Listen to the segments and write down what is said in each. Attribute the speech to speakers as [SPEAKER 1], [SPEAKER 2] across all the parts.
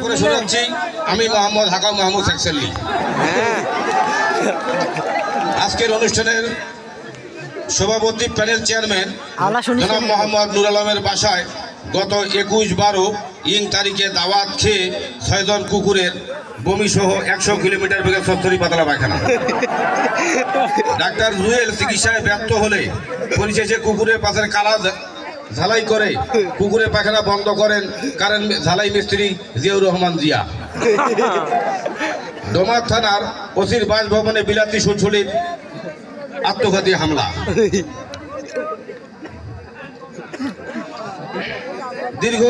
[SPEAKER 1] করে শোনাচ্ছি আমি মোহাম্মদ হাকাম মাহমুদ একসাল্লি। আজকের অনুষ্ঠানের সভাপতি প্যানেল চেয়ারম্যান জনাব মোহাম্মদ নুর আলমের বাসায় গত 21/12 তারিখে দাওয়াত খেয়ে 6 জন কুকুরের বমি সহ 100 কিলোমিটার বেগে সস্তরি পাতলা পায়খানা। ডাক্তার জুয়েল চিকিৎসায় ব্যর্থ হলে পরিশেষে কুকুরের পাশের কালা ঝালাই করে কুকুরের পায়খানা বন্ধ করেন কারণ ঝালাই মিস্ত্রি জিয়াউর রহমান জিয়া। ডোমার থানার ওসির বাসভবনে বিলাতি সুলসুলির আত্মঘাতী হামলা। দীর্ঘ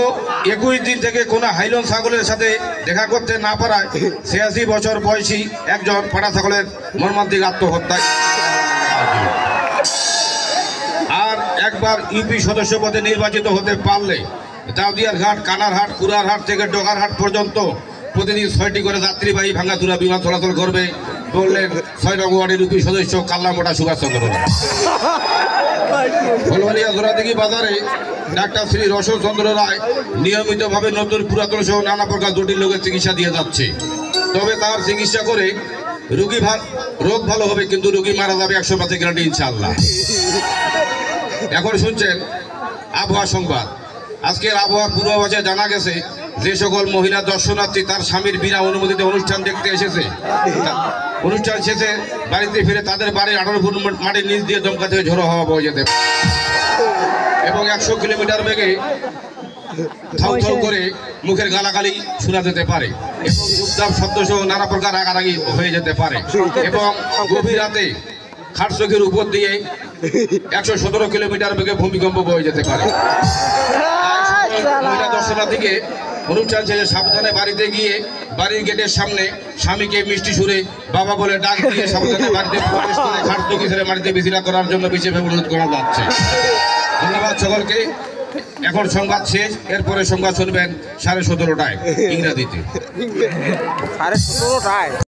[SPEAKER 1] 21 দিন থেকে কোনো হাইলন ছাগলের সাথে দেখা করতে না পারায় 86 বছর বয়সী একজন পাড়া ছাগলের মর্মান্তিক আত্মহত্যায়। আর একবার ইউপি সদস্য পদে নির্বাচিত হতে পারলে দাউদিয়ার ঘাট, কানারহাট, কুড়ারহাট থেকে ডোগারহাট পর্যন্ত প্রতিদিন 6টি করে যাত্রীবাহী ভাঙ্গাচুরা বিমান চলাচল করবে বললেন 6 নং ওয়ার্ডের ইউপি সদস্য কাল্লামোটা সুভাষ চন্দ্র। ফুলবাড়িয়া জোড়াদিঘি বাজারে ডাক্তার শ্রী রসন চন্দ্র রায় নিয়মিতভাবে নতুন পুরাতন সহ নানা প্রকার জটিল রোগের চিকিৎসা দিয়ে যাচ্ছে। তবে তার চিকিৎসা করে রোগ ভালো হবে, কিন্তু রোগী মারা যাবে 100% গ্যারান্টি ইনশাআল্লাহ। এখন শুনছেন আবহাওয়া সংবাদ। আজকের আবহাওয়ার পূর্বাভাসে জানা গেছে যে সকল মহিলা দর্শনার্থী তার স্বামীর বিনা অনুমতিতে অনুষ্ঠান দেখতে এসেছে, অনুষ্ঠান শেষে বাড়িতে ফিরে তাদের বাড়ির 18 ফুট মাটির নিচ দিয়ে দমকা থেকে ঝোড়ো হাওয়া বয়ে যেতে এবং 100 কিলোমিটার বেগে থাউ থাউ করে মুখের গালাগালি শোনা যেতে পারে এবং উত্তাপ শব্দ সহ নানা প্রকার রাগারাগি হয়ে যেতে পারে এবং গভীর রাতে খাটচোখের উপর দিয়ে 117 কিলোমিটার বেগে ভূমিকম্প বয়ে যেতে পারে। মহিলা দর্শনার্থীকে অনুষ্ঠান শেষে সাবধানে বাড়িতে গিয়ে বাড়ির গেটের সামনে স্বামীকে মিষ্টি সুরে বাবা বলে ডাক দিয়ে সাবধানে বাড়িতে প্রবেশ করে খাটচোখি ছেড়ে বাড়িতে বিছানা করার জন্য বিশেষ অনুরোধ করা যাচ্ছে। ধন্যবাদ সকলকে। এখন সংবাদ শেষ, এরপরে সংবাদ শুনবেন 17:30টায় ইংরেজিতে। 17:30টায়।